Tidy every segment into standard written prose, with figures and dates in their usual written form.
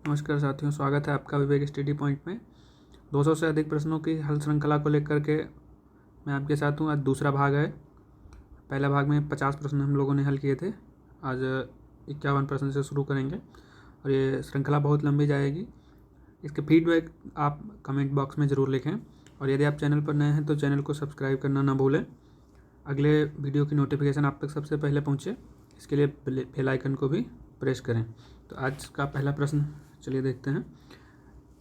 नमस्कार साथियों, स्वागत है आपका विवेक स्टडी पॉइंट में। 200 से अधिक प्रश्नों की हल श्रृंखला को लेकर के मैं आपके साथ हूँ। आज दूसरा भाग है। पहला भाग में 50 प्रश्न हम लोगों ने हल किए थे। आज 51 प्रश्न से शुरू करेंगे और ये श्रृंखला बहुत लंबी जाएगी। इसके फीडबैक आप कमेंट बॉक्स में ज़रूर लिखें और यदि आप चैनल पर नए हैं तो चैनल को सब्सक्राइब करना ना भूलें। अगले वीडियो की नोटिफिकेशन आप तक सबसे पहले पहुँचे, इसके लिए बेल आइकन को भी प्रेस करें। तो आज का पहला प्रश्न चलिए देखते हैं।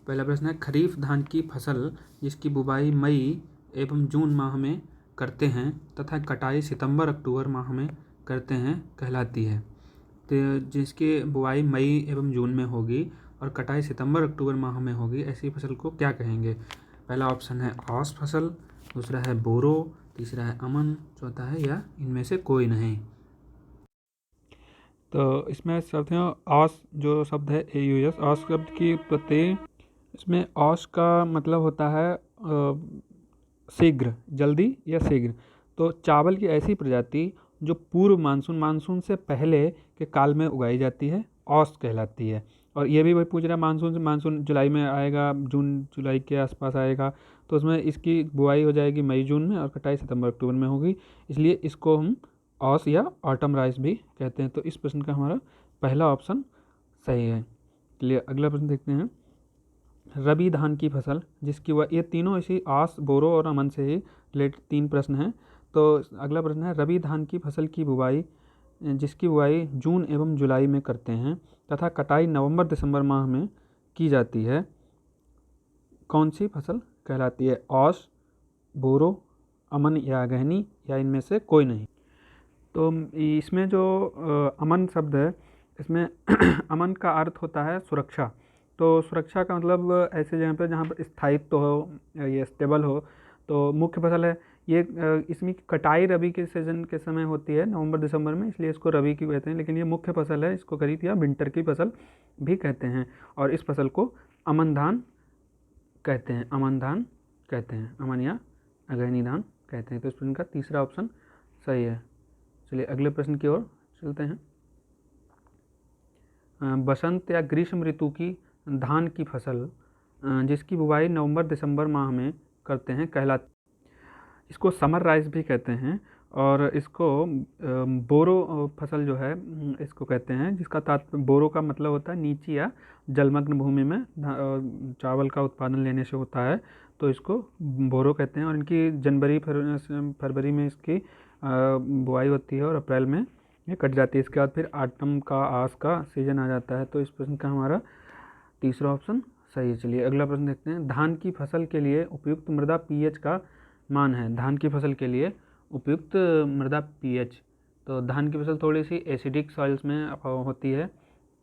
पहला प्रश्न है, खरीफ धान की फसल जिसकी बुवाई मई एवं जून माह में करते हैं तथा कटाई सितंबर अक्टूबर माह में करते हैं कहलाती है। तो जिसकी बुवाई मई एवं जून में होगी और कटाई सितंबर अक्टूबर माह में होगी, ऐसी फसल को क्या कहेंगे? पहला ऑप्शन है औस फसल, दूसरा है बोरो, तीसरा है अमन, चौथा है या इनमें से कोई नहीं। तो इसमें साथियों औस जो शब्द है AUS, औस शब्द की उत्पत्ति, इसमें औस का मतलब होता है शीघ्र, जल्दी या शीघ्र। तो चावल की ऐसी प्रजाति जो पूर्व मानसून से पहले के काल में उगाई जाती है, औस कहलाती है। और ये भी वही पूछ रहा है, मानसून जुलाई में आएगा, जून जुलाई के आसपास आएगा, तो उसमें इसकी बुआई हो जाएगी मई जून में और कटाई सितंबर अक्टूबर में होगी, इसलिए इसको हम औस या ऑटम राइस भी कहते हैं। तो इस प्रश्न का हमारा पहला ऑप्शन सही है। चलिए अगला प्रश्न देखते हैं। रबी धान की फसल जिसकी वह, ये तीनों इसी आस, बोरो और अमन से ही रिलेटेड 3 प्रश्न हैं। तो अगला प्रश्न है, रबी धान की फसल की बुवाई जिसकी बुवाई जून एवं जुलाई में करते हैं तथा कटाई नवंबर दिसंबर माह में की जाती है, कौन सी फसल कहलाती है? औस, बोरो, अमन या गहनी या इनमें से कोई नहीं। तो इसमें जो अमन शब्द है, इसमें अमन का अर्थ होता है सुरक्षा। तो सुरक्षा का मतलब ऐसे जगह पर जहाँ पर स्थायित्व हो, ये स्टेबल हो, तो मुख्य फसल है ये। इसमें कटाई रबी के सीजन के समय होती है, नवंबर दिसंबर में, इसलिए इसको रबी की कहते हैं, लेकिन ये मुख्य फसल है, इसको खरीफ या विंटर की फसल भी कहते हैं। और इस फसल को अमन धान कहते हैं, अमन धान कहते हैं, अमन या अगहनी धान कहते हैं। तो इस प्रश्न का तीसरा ऑप्शन सही है। चलिए अगले प्रश्न की ओर चलते हैं। बसंत या ग्रीष्म ऋतु की धान की फसल जिसकी बुवाई नवंबर दिसंबर माह में करते हैं कहलाती, इसको समर राइस भी कहते हैं। और इसको बोरो फसल जो है इसको कहते हैं, जिसका तात्पर्य, बोरो का मतलब होता है नीची या जलमग्न भूमि में चावल का उत्पादन लेने से होता है, तो इसको बोरो कहते हैं। और इनकी जनवरी फरवरी में इसकी बुआई होती है और अप्रैल में ये कट जाती है। इसके बाद फिर आटम का, आस का सीजन आ जाता है। तो इस प्रश्न का हमारा तीसरा ऑप्शन सही है। चलिए अगला प्रश्न देखते हैं। धान की फसल के लिए उपयुक्त मृदा pH का मान है। धान की फसल के लिए उपयुक्त मृदा pH, तो धान की फसल थोड़ी सी एसिडिक सॉइल्स में होती है,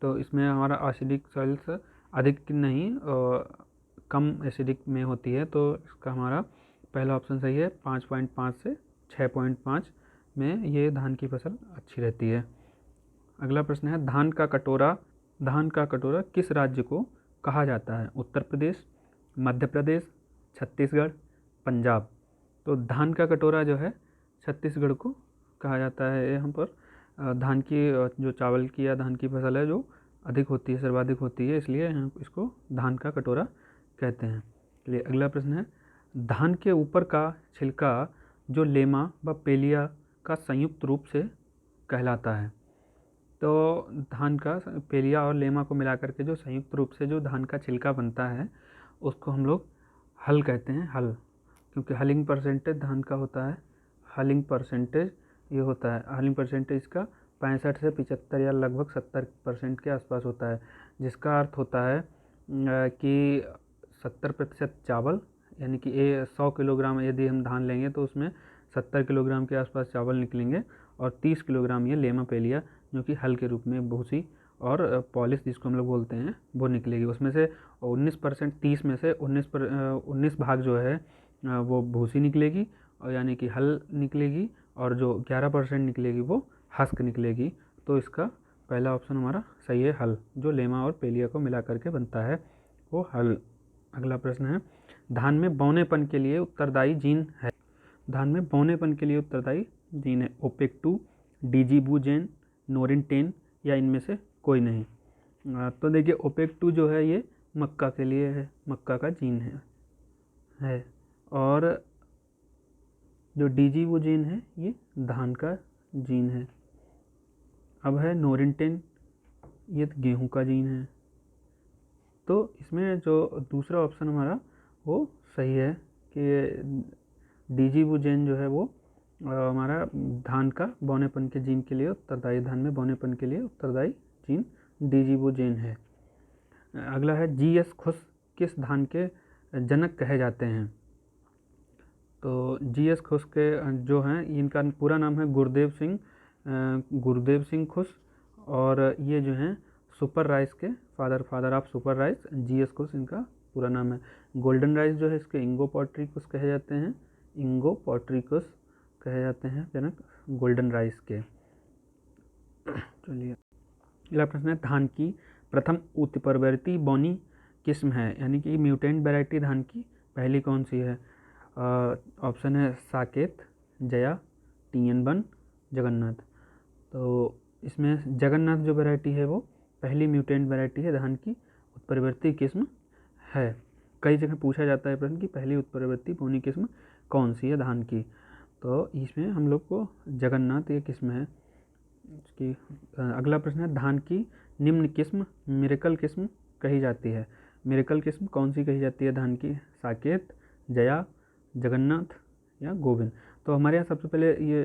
तो इसमें हमारा एसिडिक सॉइल्स अधिक नहीं, कम एसिडिक में होती है, तो इसका हमारा पहला ऑप्शन सही है। 5.5 से 6.5 में ये धान की फसल अच्छी रहती है। अगला प्रश्न है, धान का कटोरा किस राज्य को कहा जाता है? उत्तर प्रदेश, मध्य प्रदेश, छत्तीसगढ़, पंजाब। तो धान का कटोरा जो है छत्तीसगढ़ को कहा जाता है। यहाँ पर धान की जो चावल की या धान की फसल है जो अधिक होती है, सर्वाधिक होती है, इसलिए यहाँ इसको धान का कटोरा कहते हैं। चलिए अगला प्रश्न है, धान के ऊपर का छिलका जो लेमा व पेलिया का संयुक्त रूप से कहलाता है। तो धान का पेलिया और लेमा को मिलाकर के जो संयुक्त रूप से जो धान का छिलका बनता है उसको हम लोग हल कहते हैं, हल, क्योंकि हलिंग परसेंटेज धान का होता है, हलिंग परसेंटेज ये होता है, हलिंग परसेंटेज का 65 से 75 या लगभग 70% के आसपास होता है, जिसका अर्थ होता है कि 70% चावल, यानी कि 100 किलोग्राम यदि हम धान लेंगे तो उसमें 70 किलोग्राम के आसपास चावल निकलेंगे और 30 किलोग्राम ये लेमा पेलिया जो कि हल के रूप में भूसी और पॉलिश जिसको हम लोग बोलते हैं वो निकलेगी। उसमें से 19%, 30 में से 19 भाग जो है वो भूसी निकलेगी, और यानी कि हल निकलेगी, और जो 11% निकलेगी वो हस्क निकलेगी। तो इसका पहला ऑप्शन हमारा सही है, हल, जो लेमा और पेलिया को मिला करके बनता है वो हल। अगला प्रश्न है, धान में बौनेपन के लिए उत्तरदायी जीन है। धान में बौनेपन के लिए उत्तरदायी जीन है OPEC2, DGBUGEN, नोरिन 10 या इनमें से कोई नहीं। तो देखिए OPEC2 जो है ये मक्का के लिए है, मक्का का जीन है। और जो DG जीन है ये धान का जीन है। अब है नोरिन-10, ये गेहूं का जीन है। तो इसमें जो दूसरा ऑप्शन हमारा वो सही है कि DG जीन जो है वो हमारा धान का बौनेपन के जीन के लिए उत्तरदायी, धान में बौनेपन के लिए उत्तरदायी जीन DG जीन है। अगला है GS खुश किस धान के जनक कहे जाते हैं? तो GS खुश के जो हैं इनका पूरा नाम है गुरुदेव सिंह खुश, और ये जो हैं सुपर राइस के father of super rice GS खुश इनका पूरा नाम है। गोल्डन राइस जो है इसके इंगो पोर्ट्रिकस कहे जाते हैं, इंगो पोर्ट्रिकस कहे जाते हैं जनक गोल्डन राइस के। चलिए अगला प्रश्न है धान की प्रथम उत्परिवर्ती बौनी किस्म है, यानी कि म्यूटेंट वैरायटी धान की पहली कौन सी है? ऑप्शन है साकेत, जया, TN1, जगन्नाथ। तो इसमें जगन्नाथ जो वैरायटी है वो पहली म्यूटेंट वैरायटी है धान की, उत्परिवर्ती किस्म है। कई जगह पूछा जाता है प्रश्न कि पहली उत्परिवर्ती बौनी किस्म कौन सी है धान की, तो इसमें हम लोग को जगन्नाथ ये किस्म है इसकी। अगला प्रश्न है धान की निम्न किस्म मिरेकल किस्म कही जाती है। मिरेकल किस्म कौन सी कही जाती है धान की? साकेत, जया, जगन्नाथ या गोविंद। तो हमारे यहाँ सबसे पहले ये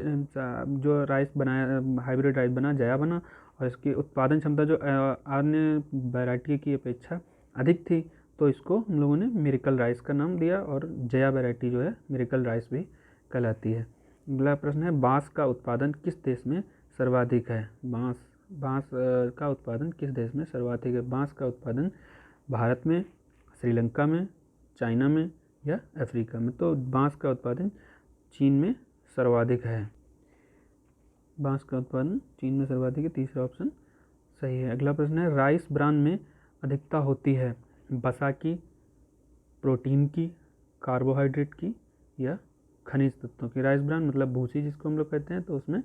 जो राइस बनाया, हाइब्रिड राइस बना, जया बना, और इसकी उत्पादन क्षमता जो अन्य वैरायटी की अपेक्षा अधिक थी, तो इसको हम लोगों ने मिरेकल राइस का नाम दिया, और जया वैरायटी जो है मिरेकल राइस भी कहलाती है। अगला प्रश्न है बांस का उत्पादन किस देश में सर्वाधिक है? बांस का उत्पादन किस देश में सर्वाधिक है? बांस का उत्पादन भारत में, श्रीलंका में, चाइना में या अफ्रीका में? तो बांस का उत्पादन चीन में सर्वाधिक है। बांस का उत्पादन चीन में सर्वाधिक है, तीसरा ऑप्शन सही है। अगला प्रश्न है राइस ब्रान में अधिकता होती है वसा की, प्रोटीन की, कार्बोहाइड्रेट की या खनिज तत्वों की? राइस ब्रान मतलब भूसी जिसको हम लोग कहते हैं, तो उसमें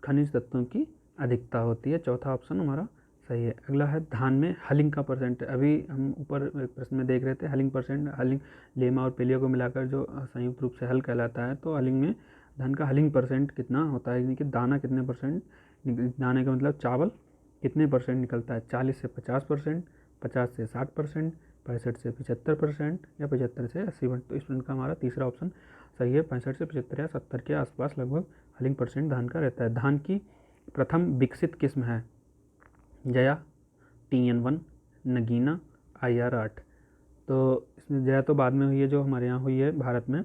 खनिज तत्वों की अधिकता होती है, चौथा ऑप्शन हमारा सही है। अगला है धान में हलिंग का परसेंट, अभी हम ऊपर प्रश्न में देख रहे थे हलिंग परसेंट, हलिंग लेमा और पेलिया को मिलाकर जो संयुक्त रूप से हल कहलाता है, तो हलिंग में धान का हलिंग परसेंट कितना होता है, यानी कि दाना कितने परसेंट, दाने का मतलब चावल कितने परसेंट निकलता है? 40 से 50%, 50 से 60%, 65 से 75% या 75 से 80%। तो इस प्रश्न का हमारा तीसरा ऑप्शन सही है, 65 से 75 या 70 के आसपास लगभग हलिंग परसेंट धान का रहता है। धान की प्रथम विकसित किस्म है जया, TN1, नगीना, IR8। तो इसमें जया तो बाद में हुई है, जो हमारे यहाँ हुई है भारत में।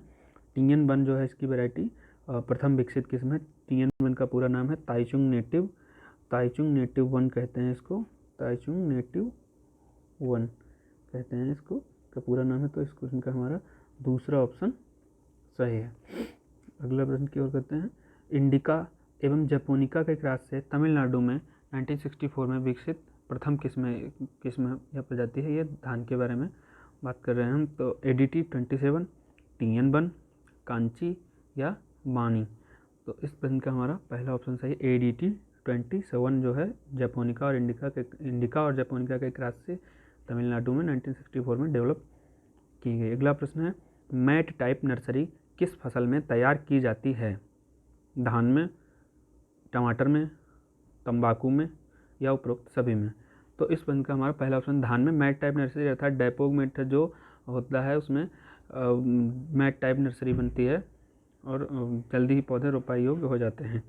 TN1 जो है इसकी वैरायटी प्रथम विकसित किस्म है। TN1 का पूरा नाम है ताइचुंग नेटिव 1 कहते हैं इसको, ताइचुंग नेटिव 1 कहते हैं इसको का पूरा नाम है। तो इस क्वेश्चन का हमारा दूसरा ऑप्शन सही है। अगला प्रश्न की ओर करते हैं इंडिका एवं जैपोनिका के क्रॉस से तमिलनाडु में 1964 में विकसित प्रथम किस्म या प्रजाति है, ये धान के बारे में बात कर रहे हैं हम। तो ADT 27, TN1, कांची या मानी? तो इस प्रश्न का हमारा पहला ऑप्शन सही है, ADT 27 जो है जैपोनिका और इंडिका और जैपोनिका के क्रॉस से तमिलनाडु में 1964 में डेवलप की गई। अगला प्रश्न है मैट टाइप नर्सरी किस फसल में तैयार की जाती है? धान में, टमाटर में, तंबाकू में या उपरोक्त सभी में? तो इस प्रश्न का हमारा पहला ऑप्शन धान में मैट टाइप नर्सरी अर्थात डेपोग मेट जो होता है उसमें मैट टाइप नर्सरी बनती है और जल्दी ही पौधे रोपाई योग्य हो जाते हैं।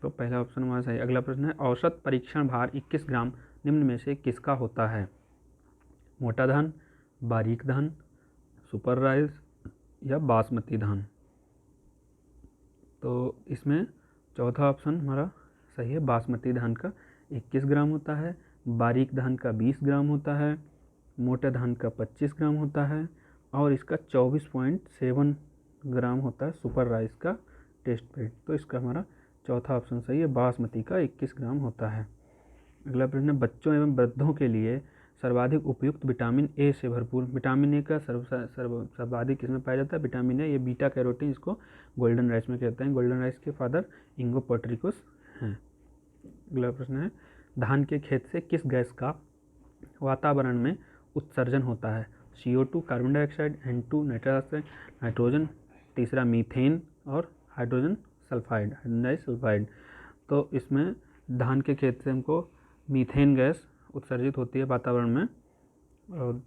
तो पहला ऑप्शन हमारा सही। अगला प्रश्न है औसत परीक्षण भार 21 ग्राम निम्न में से किसका होता है? मोटा धान, बारीक धान, सुपर राइस या बासमती धान? तो इसमें चौथा ऑप्शन हमारा सही है, बासमती धान का 21 ग्राम होता है, बारीक धान का 20 ग्राम होता है, मोटे धान का 25 ग्राम होता है और इसका 24.7 ग्राम होता है सुपर राइस का टेस्ट वेट। तो इसका हमारा चौथा ऑप्शन सही है, बासमती का 21 ग्राम होता है। अगला प्रश्न है बच्चों एवं वृद्धों के लिए सर्वाधिक उपयुक्त विटामिन ए से भरपूर, विटामिन ए का सर्वाधिक किसमें पाया जाता है? विटामिन ए, ये बीटा कैरोटीन, इसको गोल्डन राइस में कहते हैं। गोल्डन राइस के फादर इंगो पोर्ट्रिकस हैं। अगला प्रश्न है धान के खेत से किस गैस का वातावरण में उत्सर्जन होता है? CO2 carbon dioxide, N2 nitrous oxide, nitrogen, तीसरा मीथेन और हाइड्रोजन सल्फाइड, हाइड्रोजन डाइसल्फाइड। तो इसमें धान के खेत से हमको मीथेन गैस उत्सर्जित होती है वातावरण में। और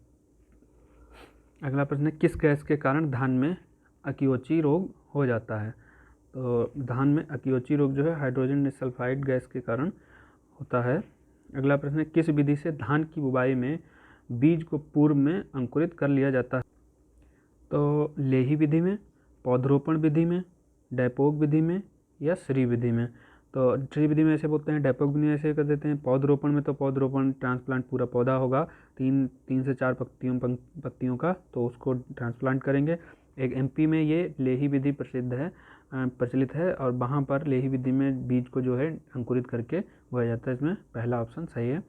अगला प्रश्न है, किस गैस के कारण धान में अकियोची रोग हो जाता है? तो धान में अकियोची रोग जो है हाइड्रोजन डाइसल्फाइड गैस के कारण होता है। अगला प्रश्न है, किस विधि से धान की बुवाई में बीज को पूर्व में अंकुरित कर लिया जाता है? तो लेही विधि में, पौधरोपण विधि में, डैपोक विधि में या श्री विधि में? तो श्री विधि में ऐसे बोलते हैं, डैपोक विधि में ऐसे कर देते हैं। पौधरोपण में तो पौधरोपण ट्रांसप्लांट पूरा पौधा होगा, तीन से चार पत्तियों का, तो उसको ट्रांसप्लांट करेंगे। एक MP में ये लेही विधि प्रचलित है और वहाँ पर लेही विधि में बीज को जो है अंकुरित करके बोया जाता है। इसमें पहला ऑप्शन सही है।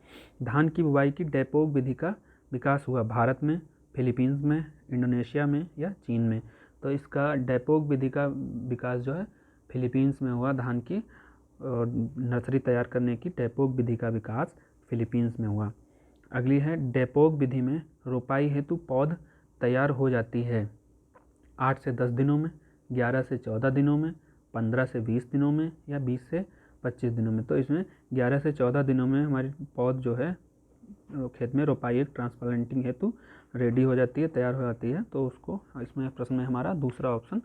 धान की बुवाई की डैपोक विधि का विकास हुआ भारत में, फिलीपींस में, इंडोनेशिया में या चीन में? तो इसका डैपोक विधि का विकास जो है फिलीपींस में हुआ। धान की नर्सरी तैयार करने की डैपोक विधि का विकास फिलीपींस में हुआ। अगली है, डैपोक विधि में रोपाई हेतु पौध तैयार हो जाती है 8 से 10 दिनों में, 11 से 14 दिनों में, 15 से 20 दिनों में या 20 से 25 दिनों में? तो इसमें 11 से 14 दिनों में हमारी पौध जो है खेत में रोपाई ट्रांसप्लांटिंग हेतु रेडी हो जाती है, तैयार हो जाती है। तो उसको इसमें प्रश्न में हमारा दूसरा ऑप्शन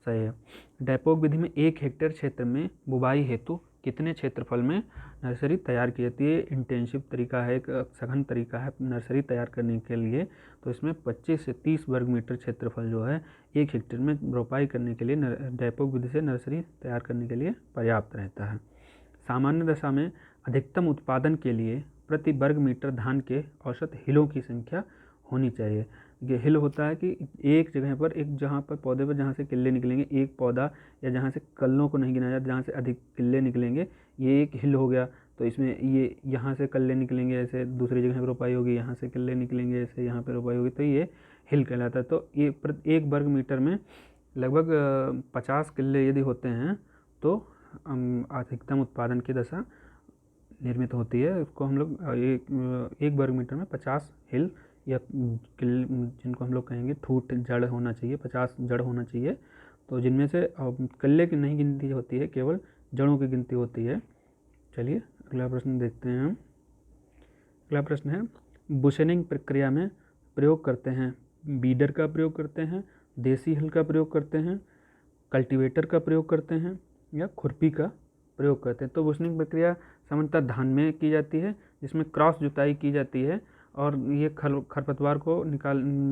सही है। डैपोक विधि में 1 हेक्टेयर क्षेत्र में बुवाई हेतु कितने क्षेत्रफल में नर्सरी तैयार की जाती है? इंटेंसिव तरीका है, एक सघन तरीका है नर्सरी तैयार करने के लिए। तो इसमें 25 से 30 वर्ग मीटर क्षेत्रफल जो है 1 हेक्टेयर में रोपाई करने के लिए डैपोक विधि से नर्सरी तैयार करने के लिए पर्याप्त रहता है। सामान्य दशा में अधिकतम उत्पादन के लिए प्रति वर्ग मीटर धान के औसत हिलों की संख्या होनी चाहिए। ये हिल होता है कि एक जगह पर, एक जहाँ पर पौधे पर जहाँ से किल्ले निकलेंगे, एक पौधा या जहाँ से कल्लों को नहीं गिना जाता, जहाँ से अधिक किल्ले निकलेंगे, ये एक हिल हो गया। तो इसमें ये यहाँ से कल्ले निकलेंगे, ऐसे दूसरी जगह पर रोपाई होगी, यहाँ से किल्ले निकलेंगे, ऐसे यहाँ पर रोपाई होगी, तो ये हिल कहलाता है। तो ये एक वर्ग मीटर में लगभग 50 किल्ले यदि होते हैं तो अधिकतम उत्पादन की दशा निर्मित होती है। उसको हम लोग एक वर्ग मीटर में 50 हिल या किल, जिनको हम लोग कहेंगे ठूट जड़ होना चाहिए, 50 जड़ होना चाहिए। तो जिनमें से कल्ले की नहीं गिनती होती है, केवल जड़ों की गिनती होती है। चलिए अगला प्रश्न देखते हैं हम। अगला प्रश्न है, बुशनिंग प्रक्रिया में प्रयोग करते हैं, बीडर का प्रयोग करते हैं, देसी हल का प्रयोग करते हैं, कल्टीवेटर का प्रयोग करते हैं या खुरपी का प्रयोग करते हैं? तो बुशनिंग प्रक्रिया सामान्यतः धान में की जाती है, जिसमें क्रॉस जुताई की जाती है और ये खरपतवार को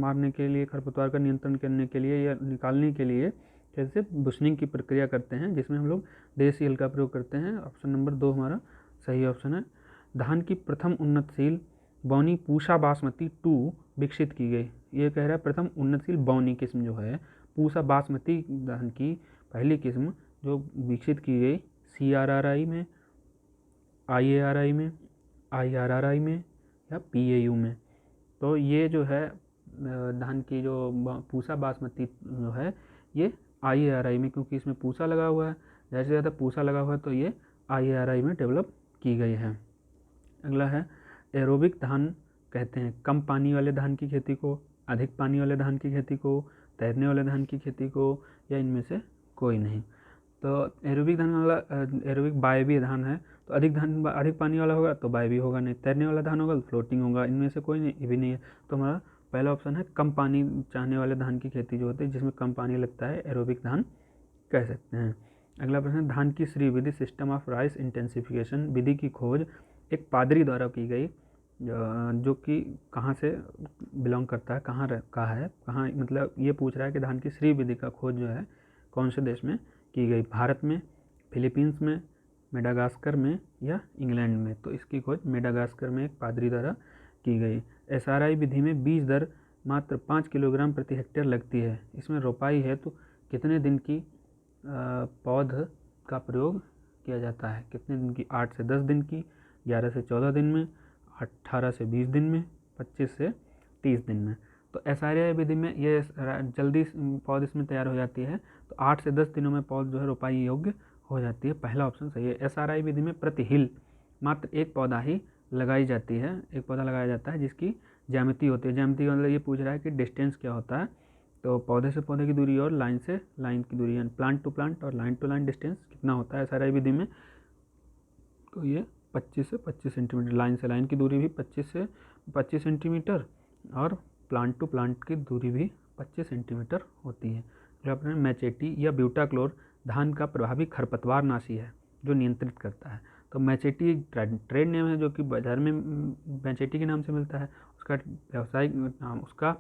मारने के लिए, खरपतवार का नियंत्रण करने के लिए या निकालने के लिए कैसे बुशनिंग की प्रक्रिया करते हैं, जिसमें हम लोग देसी हल का प्रयोग करते हैं। ऑप्शन नंबर 2 हमारा सही ऑप्शन है। धान की प्रथम उन्नतशील बौनी पूसा बासमती 2 विकसित की गई। ये कह रहा है प्रथम उन्नतशील बौनी किस्म जो है पूसा बासमती धान की पहली किस्म जो विकसित की गई CRRI में, IARI में, IRRI में या PAU में? तो ये जो है धान की जो पूसा बासमती जो है ये IARI में, क्योंकि इसमें पूसा लगा हुआ है, ज़्यादा से ज़्यादा पूसा लगा हुआ है, तो ये IARI में डेवलप की गई है। अगला है, एरोबिक धान कहते हैं कम पानी वाले धान की खेती को, अधिक पानी वाले धान की खेती को, तैरने वाले धान की खेती को या इनमें से कोई नहीं? तो एरोबिक धान वाला एरोबिक वायवीय धान है, तो अधिक पानी वाला होगा तो वायवीय होगा, नहीं तैरने वाला धान होगा तो फ्लोटिंग होगा, इनमें से कोई नहीं भी नहीं है। तो हमारा पहला ऑप्शन है कम पानी चाहने वाले धान की खेती जो होती है, जिसमें कम पानी लगता है, एरोबिक धान कह सकते हैं। अगला प्रश्न है, धान की श्री विधि सिस्टम ऑफ राइस इंटेंसिफिकेशन विधि की खोज एक पादरी द्वारा की गई, जो कि कहाँ से बिलोंग करता है, कहाँ मतलब ये पूछ रहा है कि धान की श्री विधि का खोज जो है कौन से देश में की गई, भारत में, फिलीपींस में, मेडागास्कर में या इंग्लैंड में? तो इसकी खोज मेडागास्कर में एक पादरी द्वारा की गई। SRI विधि में बीज दर मात्र 5 किलोग्राम प्रति हेक्टेयर लगती है। इसमें रोपाई है तो कितने दिन की पौध का प्रयोग किया जाता है? कितने दिन की? 8 से 10 दिन की, 11 से 14 दिन में, 18 से 20 दिन में, 25 से 30 दिन में? तो SRI विधि में ये जल्दी पौध इसमें तैयार हो जाती है, तो 8 से 10 दिनों में पौध जो है रोपाई योग्य हो जाती है। पहला ऑप्शन सही है। SRI विधि में प्रति हिल मात्र एक पौधा ही लगाई जाती है, एक पौधा लगाया जाता है जिसकी ज्यामिति होती है। ज्यामिति का मतलब ये पूछ रहा है कि डिस्टेंस क्या होता है, तो पौधे से पौधे की दूरी और लाइन से लाइन की दूरी, यानी प्लांट टू प्लांट और लाइन टू लाइन डिस्टेंस कितना होता है SRI विधि में, तो ये 25 से 25 सेंटीमीटर। लाइन से लाइन की दूरी भी 25 से 25 सेंटीमीटर और प्लांट टू प्लांट की दूरी भी 25 सेंटीमीटर होती है। अगला प्रश्न, मैचेटी या ब्यूटाक्लोर धान का प्रभावी खरपतवार नाशी है जो नियंत्रित करता है। तो मैचेटी ट्रेड नेम है जो कि बाजार में मैचेटी के नाम से मिलता है। उसका व्यावसायिक नाम, उसका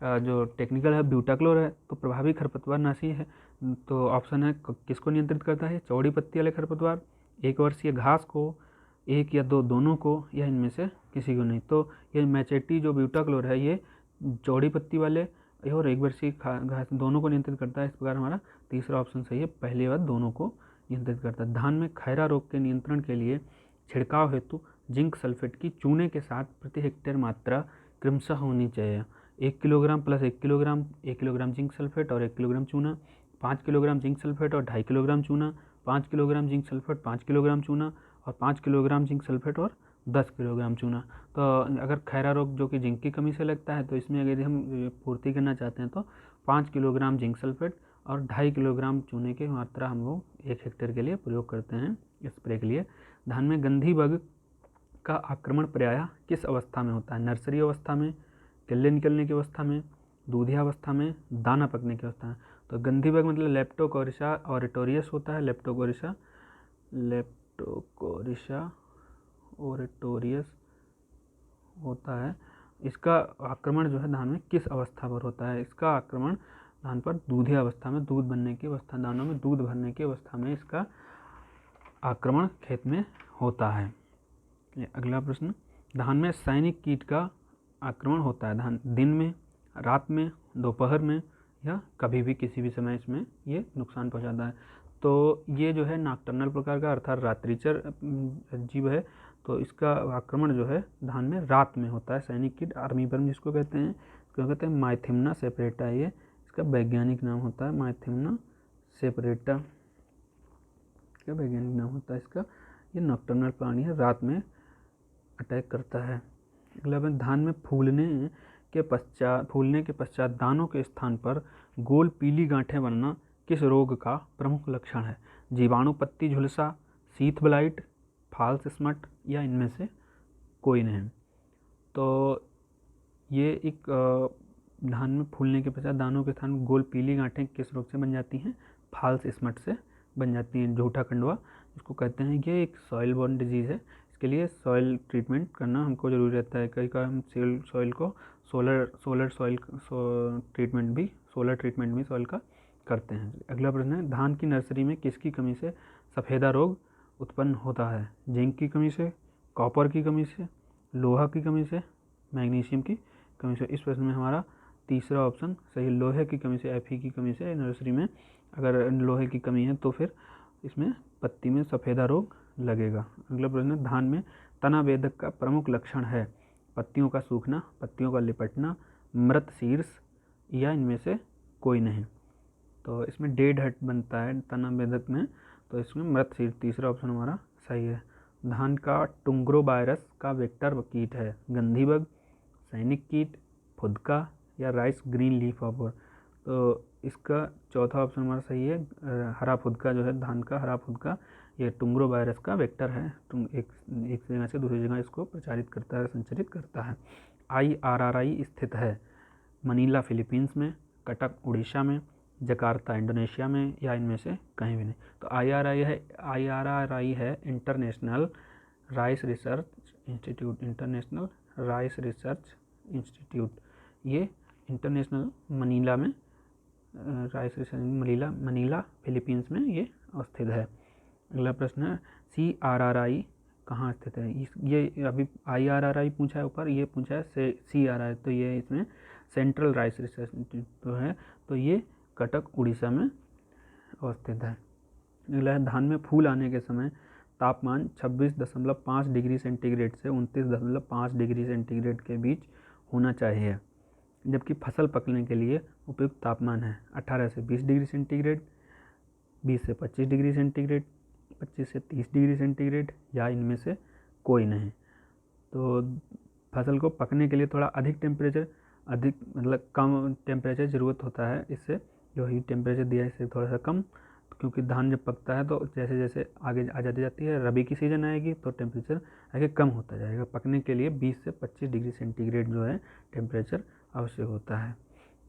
जो टेक्निकल है ब्यूटाक्लोर है। तो प्रभावी खरपतवार नाशी है, तो ऑप्शन है किसको नियंत्रित करता है, चौड़ी पत्ती वाले खरपतवार, एक वर्षीय घास को, एक या दो दोनों को, या इनमें से किसी को नहीं। तो ये मैचेटी जो ब्यूटाक्लोर है ये चौड़ी पत्ती वाले और एक वर्षीय घास दोनों को नियंत्रित करता है। इस प्रकार हमारा तीसरा ऑप्शन सही है, पहली बार दोनों को नियंत्रित करता है। धान में खैरा रोग के नियंत्रण के लिए छिड़काव हेतु जिंक सल्फेट की चूने के साथ प्रति हेक्टेयर मात्रा क्रमशः होनी चाहिए। 1 kilogram plus 1 kilogram, 1 kilogram zinc sulphate और 1 किलोग्राम चूना, 5 किलोग्राम जिंक सल्फेट और 2.5 किलोग्राम चूना, 5 किलोग्राम जिंक सल्फेट 5 किलोग्राम चूना और 5 किलोग्राम जिंक सल्फेट और 10 किलोग्राम चूना। तो अगर खैरा रोग जो कि जिंक की कमी से लगता है, तो इसमें अगर हम पूर्ति करना चाहते हैं तो 5 किलोग्राम जिंक सल्फेट और 2.5 किलोग्राम चूने की मात्रा हम लोग 1 हेक्टेयर के लिए प्रयोग करते हैं स्प्रे के लिए। धान में गंधी बग का आक्रमण प्रायः किस अवस्था में होता है, नर्सरी अवस्था में, किल्ले निकलने की अवस्था में, दूधिया अवस्था में, दाना पकने की अवस्था में। तो गंधी बग मतलब लेप्टोकोरिसा ओरेटोरियस होता है, लेप्टोकोरिसा ओरेटोरियस होता है। इसका आक्रमण जो है धान में किस अवस्था पर होता है, इसका आक्रमण धान पर दूधिया अवस्था में, दूध बनने की अवस्था, दानों में दूध भरने की अवस्था में इसका आक्रमण खेत में होता है। अगला प्रश्न, धान में सैनिक कीट का आक्रमण होता है धान दिन में, रात में, दोपहर में या कभी भी किसी भी समय इसमें ये नुकसान पहुंचाता है। तो ये जो है नॉकटर्नल प्रकार का अर्थात रात्रिचर जीव है। तो इसका आक्रमण जो है धान में रात में होता है। सैनिक कीट आर्मी वर्म जिसको कहते हैं, इसको कहते हैं माइथिमना सेपरेटा, ये इसका वैज्ञानिक नाम होता है, माइथिमना सेपरेटा का वैज्ञानिक नाम होता है इसका। ये नॉकटर्नल प्राणी है, रात में अटैक करता है। अगला धान में फूलने के पश्चात दानों के स्थान पर गोल पीली गांठें बनना किस रोग का प्रमुख लक्षण है, जीवाणु पत्ती झुलसा, शीथ ब्लाइट, फॉल्स स्मट या इनमें से कोई नहीं। तो ये एक धान में फूलने के पश्चात दानों के स्थान गोल पीली गांठें किस रोग से बन जाती हैं, फॉल्स स्मट से बन जाती हैं, झूठा कंडवा इसको कहते हैं। ये एक सॉइल बोर्न डिजीज़ है, इसके लिए सॉइल ट्रीटमेंट करना हमको ज़रूरी रहता है। कई बार हम सॉइल को सोलर ट्रीटमेंट भी सॉइल का करते हैं। अगला प्रश्न है, धान की नर्सरी में किसकी कमी से सफ़ेदा रोग उत्पन्न होता है, जिंक की कमी से, कॉपर की कमी से, लोहा की कमी से, मैग्नीशियम की कमी से। इस प्रश्न में हमारा तीसरा ऑप्शन सही, लोहे की कमी से, Fe की कमी से नर्सरी में अगर लोहे की कमी है तो फिर इसमें पत्ती में सफ़ेदा रोग लगेगा। अगला प्रश्न, धान में तना बेधक का प्रमुख लक्षण है, पत्तियों का सूखना, पत्तियों का लिपटना, मृत शीर्ष या इनमें से कोई नहीं। तो इसमें डेड हट बनता है तना बेधक में, तो इसमें मृत शीर्ष तीसरा ऑप्शन हमारा सही है। धान का टुंग्रो वायरस का वेक्टर कीट है, गंधी बग, सैनिक कीट, फुदका या राइस ग्रीन लीफ हॉपर। तो इसका चौथा ऑप्शन हमारा सही है, हरा फुदका जो है धान का हरा फुदका, ये टुंग्रो वायरस का वेक्टर है, एक जगह से दूसरी जगह इसको प्रचारित करता है, संचरित करता है। IRRI स्थित है मनीला फिलीपींस में, कटक उड़ीसा में, जकार्ता इंडोनेशिया में या इनमें से कहीं भी नहीं। तो IRRI है इंटरनेशनल राइस रिसर्च इंस्टीट्यूट, ये इंटरनेशनल मनीला में राइस रिसर्च मनीला फिलीपींस में ये स्थित है। अगला प्रश्न है, CRRI कहाँ स्थित है, ये अभी IRRI पूछा है ऊपर, ये पूछा है CRRI, तो ये इसमें सेंट्रल राइस रिसर्च इंस्टीट्यूट है, तो ये कटक उड़ीसा में अवस्थित है। अगला है, धान में फूल आने के समय तापमान 26.5 डिग्री सेंटीग्रेड से 29.5 डिग्री सेंटीग्रेड के बीच होना चाहिए, जबकि फसल पकने के लिए उपयुक्त तापमान है 18 से 20 डिग्री सेंटीग्रेड, 20 से 25 डिग्री सेंटीग्रेड, 25 से 30 डिग्री सेंटीग्रेड या इनमें से कोई नहीं। तो फसल को पकने के लिए थोड़ा अधिक टेम्परेचर, अधिक मतलब कम टेम्परेचर ज़रूरत होता है, इससे जो हीट टेम्परेचर दिया है इससे थोड़ा सा कम, क्योंकि धान जब पकता है तो जैसे जैसे आगे आ जाती है रबी की सीज़न आएगी तो टेम्परेचर आगे कम होता जाएगा। पकने के लिए 20 से 25 डिग्री सेंटीग्रेड जो है टेम्परेचर आवश्यक होता है।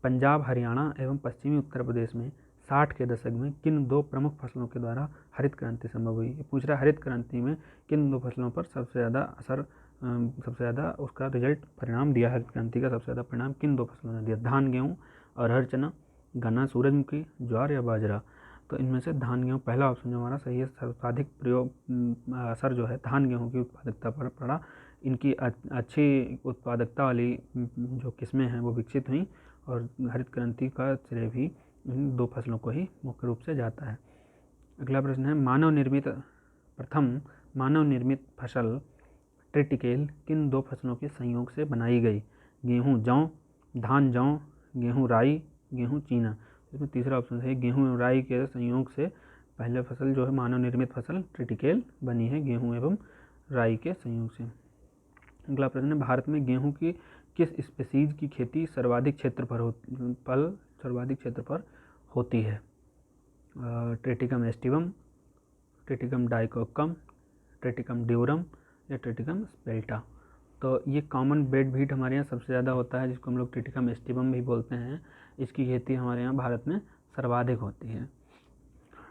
पंजाब, हरियाणा एवं पश्चिमी उत्तर प्रदेश में 60 के दशक में किन 2 प्रमुख फसलों के द्वारा हरित क्रांति संभव हुई। पूछ रहा है हरित क्रांति में किन 2 फसलों पर सबसे ज़्यादा असर, सबसे ज़्यादा उसका रिजल्ट परिणाम दिया, हरित क्रांति का सबसे ज़्यादा परिणाम किन 2 फसलों ने दिया। धान, गेहूँ, अरहर, चना, गन्ना, सूरजमुखी, ज्वार या बाजरा। तो इनमें से धान गेहूँ पहला ऑप्शन जो हमारा सही है। सर्वाधिक प्रयोग असर जो है धान गेहूँ की उत्पादकता पर पड़ा। इनकी अच्छी उत्पादकता वाली जो किस्में हैं वो विकसित हुई और हरित क्रांति का श्रेय भी इन 2 फसलों को ही मुख्य रूप से जाता है। अगला प्रश्न है प्रथम मानव निर्मित फसल ट्रिटिकेल किन 2 फसलों के संयोग से बनाई गई। गेहूँ जौ, धान जौ, गेहूँ राई, गेहूँ चीना। इसमें तीसरा ऑप्शन है गेहूँ एवं राई के संयोग से पहले फसल जो है मानव निर्मित फसल ट्रिटिकेल बनी है, गेहूँ एवं राई के संयोग से। अगला प्रश्न है भारत में गेहूँ की किस स्पीसीज की खेती सर्वाधिक क्षेत्र पर होती है। Triticum aestivum, Triticum डाइकोकम, Triticum durum या ट्रिटिकम स्पेल्टा। तो ये कॉमन बेड व्हीट हमारे यहाँ सबसे ज़्यादा होता है, जिसको हम लोग ट्रिटिकम एस्टिवम भी बोलते हैं। इसकी खेती हमारे यहाँ भारत में सर्वाधिक होती है।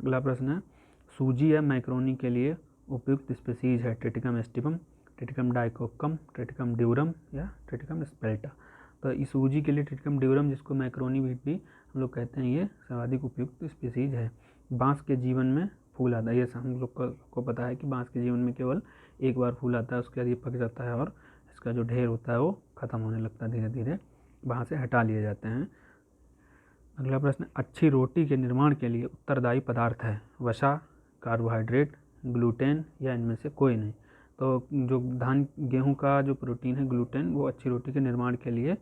अगला प्रश्न है सूजी या मैक्रोनी के लिए उपयुक्त स्पीसीज है। Triticum aestivum, Triticum डाइकोकम, Triticum durum या ट्रिटिकम स्पेल्टा। तो इस सूजी के लिए ट्रिटिकम ड्यूरम, जिसको मैक्रोनी व्हीट भी हम लोग कहते हैं, ये सर्वाधिक उपयुक्त स्पीसीज है। बांस के जीवन में फूल आता है, ये हम लोग को पता है कि बांस के जीवन में केवल एक बार फूल आता है, उसके बाद ये पक जाता है और इसका जो ढेर होता है वो ख़त्म होने लगता है, धीरे धीरे वहाँ से हटा लिए जाते हैं। अगला प्रश्न, अच्छी रोटी के निर्माण के लिए उत्तरदायी पदार्थ है। वसा, कार्बोहाइड्रेट, ग्लूटेन या इनमें से कोई नहीं। तो जो धान गेहूं का जो प्रोटीन है ग्लूटेन, वो अच्छी रोटी के निर्माण के लिए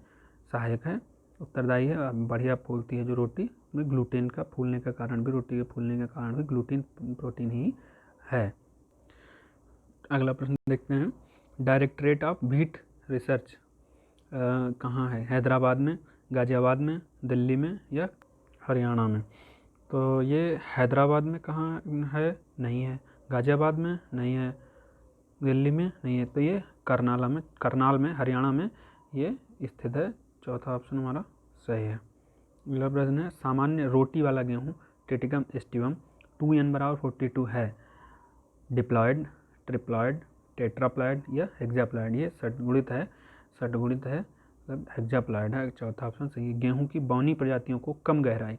सहायक है, उत्तरदायी है। बढ़िया फूलती है जो रोटी, में ग्लूटेन का फूलने का कारण भी, रोटी के फूलने का कारण भी ग्लूटेन प्रोटीन ही है। अगला प्रश्न देखते हैं, डायरेक्टरेट ऑफ व्हीट रिसर्च कहाँ है। हैदराबाद में, गाज़ियाबाद में, दिल्ली में या हरियाणा में। तो ये हैदराबाद में कहाँ है, नहीं है। गाज़ियाबाद में नहीं है, दिल्ली में नहीं है। तो ये करनाल में हरियाणा में ये स्थित है। चौथा ऑप्शन हमारा सही है। अगला प्रश्न है, सामान्य रोटी वाला गेहूँ ट्रिटिकम एस्टिवम 2N=42 है। डिप्लॉयड, ट्रिप्लॉयड, टेट्राप्लॉयड या हेक्साप्लॉयड। ये षटगुणित है मतलब हेक्साप्लॉयड है। चौथा ऑप्शन सही है। गेहूं की बौनी प्रजातियों को कम गहराई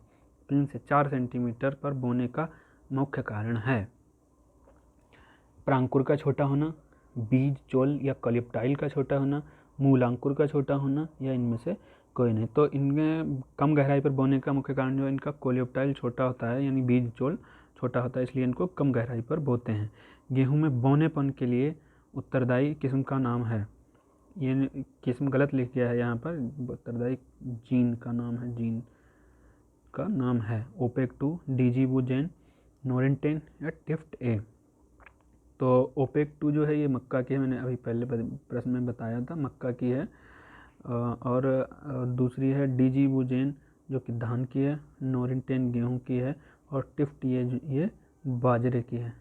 3 से 4 सेंटीमीटर पर बोने का मुख्य कारण है। प्रांकुर का छोटा होना, बीज चोल या कलिप्टाइल का छोटा होना, मूलांकुर का छोटा होना या इनमें से कोई नहीं। तो इनमें कम गहराई पर बोने का मुख्य कारण जो है इनका कोलिप्टाइल छोटा होता है, यानी बीज चोल छोटा होता है, इसलिए इनको कम गहराई पर बोते हैं। गेहूं में बोनेपन के लिए उत्तरदायी किस्म का नाम है। ये किस्म गलत लिख गया है यहाँ पर, उत्तरदायी जीन का नाम है ओपेक 2, डीजीबुजेन, नोरिंटेन या टिफ्ट ए। तो ओपेक 2 जो है ये मक्का की है, मैंने अभी पहले प्रश्न में बताया था, मक्का की है। और दूसरी है डीजीबुजेन जो कि धान की है, नोरिंटेन गेहूं की है और टिफ्ट ये बाजरे की है।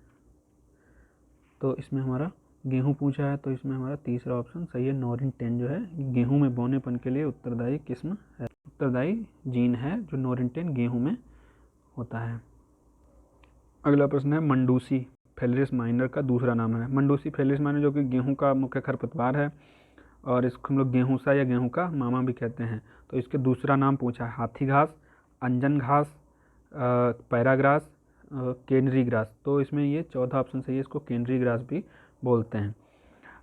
तो इसमें हमारा गेहूं पूछा है, तो इसमें हमारा तीसरा ऑप्शन सही है। नोरिंटेन जो है गेहूं में बोनेपन के लिए उत्तरदायी किस्म है, उत्तरदायी जीन है जो नोरिंटेन गेहूं में होता है। अगला प्रश्न है, मंडूसी फेलिस माइनर का दूसरा नाम है। मंडूसी फेलिस माइनर जो कि गेहूं का मुख्य खरपतवार है और इसको हम लोग गेहूंसा या गेहूं का मामा भी कहते हैं। तो इसके दूसरा नाम पूछा है, हाथी घास, अंजन घास, पैराग्रास, केनरी ग्रास। तो इसमें ये चौथा ऑप्शन सही है, इसको केनरी ग्रास भी बोलते हैं।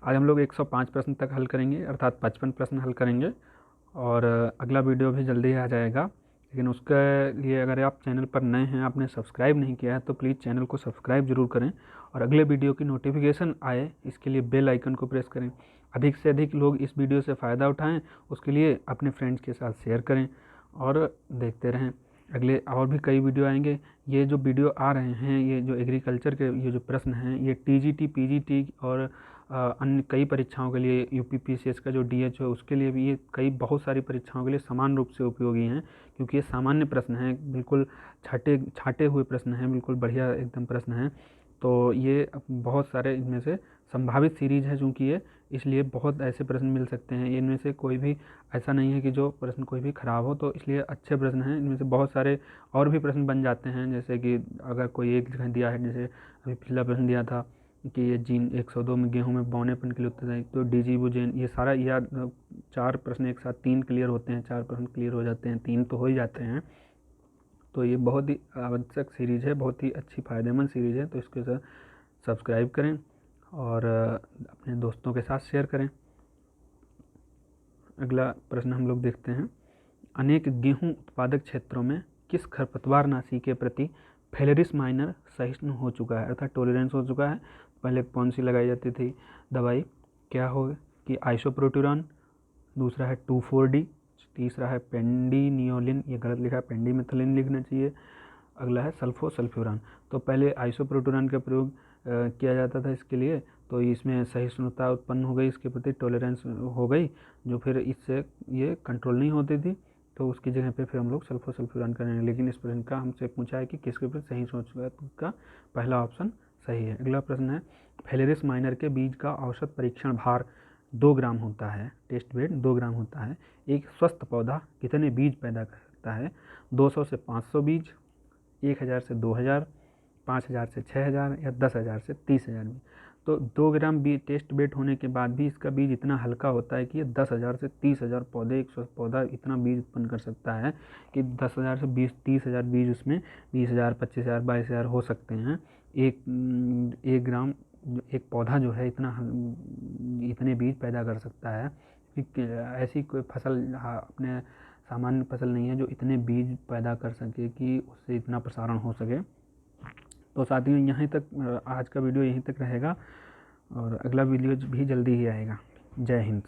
आज हम लोग 105 प्रश्न तक हल करेंगे, अर्थात 55 प्रश्न हल करेंगे और अगला वीडियो भी जल्दी आ जाएगा। लेकिन उसके लिए अगर आप चैनल पर नए हैं, आपने सब्सक्राइब नहीं किया है, तो प्लीज़ चैनल को सब्सक्राइब जरूर करें और अगले वीडियो की नोटिफिकेशन आए इसके लिए बेल आइकन को प्रेस करें। अधिक से अधिक लोग इस वीडियो से फ़ायदा उठाएं, उसके लिए अपने फ्रेंड्स के साथ शेयर करें और देखते रहें। अगले और भी कई वीडियो आएंगे। ये जो वीडियो आ रहे हैं, ये जो एग्रीकल्चर के ये जो प्रश्न हैं, ये TGT, PGT और अन्य कई परीक्षाओं के लिए यूपीपीसीएस का जो डीएच है उसके लिए भी ये बहुत सारी परीक्षाओं के लिए समान रूप से उपयोगी हैं, क्योंकि ये सामान्य प्रश्न हैं, बिल्कुल छाटे हुए प्रश्न हैं, बिल्कुल बढ़िया एकदम प्रश्न हैं। तो ये बहुत सारे इनमें से संभावित सीरीज है चूँकि ये, इसलिए बहुत ऐसे प्रश्न मिल सकते हैं। इनमें से कोई भी ऐसा नहीं है कि जो प्रश्न कोई भी खराब हो, तो इसलिए अच्छे प्रश्न हैं। इनमें से बहुत सारे और भी प्रश्न बन जाते हैं, जैसे कि अगर कोई एक जगह दिया है, जैसे अभी पिछला प्रश्न दिया था कि ये जीन 102 में गेहूं में बौनेपन के लिए उत्तरदायी, तो डीजीबुजेन, ये सारा या 4 प्रश्न एक साथ 3 क्लियर होते हैं, 4 प्रश्न क्लियर हो जाते हैं, 3 तो हो ही जाते हैं। तो ये बहुत ही आवश्यक सीरीज़ है, बहुत ही अच्छी फ़ायदेमंद सीरीज़ है। तो इसके साथ सब्सक्राइब करें और अपने दोस्तों के साथ शेयर करें। अगला प्रश्न हम लोग देखते हैं, अनेक गेहूं उत्पादक क्षेत्रों में किस खरपतवारनाशी के प्रति फेलेरिस माइनर सहिष्णु हो चुका है, अर्थात टॉलरेंस हो चुका है। पहले कौन सी लगाई जाती थी दवाई, क्या हो कि आइसोप्रोट्यूरान, दूसरा है 2,4-D, तीसरा है पेंडिनियोलिन, ये गलत लिखा है, पेंडिमेथिलिन लिखना चाहिए। अगला है सल्फोसल्फ्यूरान। तो पहले आइसोप्रोट्यूरान का प्रयोग किया जाता था इसके लिए, तो इसमें सहिष्णुता उत्पन्न हो गई, इसके प्रति टॉलरेंस हो गई, जो फिर इससे ये कंट्रोल नहीं होती थी, तो उसकी जगह पे फिर हम लोग सल्फोसल्फ्यूरान करेंगे। लेकिन इस प्रश्न का हमसे पूछा है कि किसके प्रति सहिष्णुता का पहला ऑप्शन सही है। अगला प्रश्न है, फेलेरिस माइनर के बीज का औसत परीक्षण भार 2 ग्राम होता है, टेस्ट वेट 2 ग्राम होता है। एक स्वस्थ पौधा कितने बीज पैदा कर सकता है, 200 से 500 बीज, 1000 से 2000, 5000 से 6000 या 10,000 से 30,000 बीज। तो 2 ग्राम बीज टेस्ट वेट होने के बाद भी इसका बीज इतना हल्का होता है कि ये 10,000 से 30,000 पौधे, एक स्वस्थ पौधा इतना बीज उत्पन्न कर सकता है कि 10,000 से 30,000 बीज उसमें 20,000, 25,000, 22,000 हो सकते हैं। एक ग्राम एक पौधा जो है इतने बीज पैदा कर सकता है कि ऐसी कोई फसल अपने सामान्य फसल नहीं है जो इतने बीज पैदा कर सके कि उससे इतना प्रसारण हो सके। तो साथियों, यहीं तक आज का वीडियो यहीं तक रहेगा और अगला वीडियो भी जल्दी ही आएगा। जय हिंद।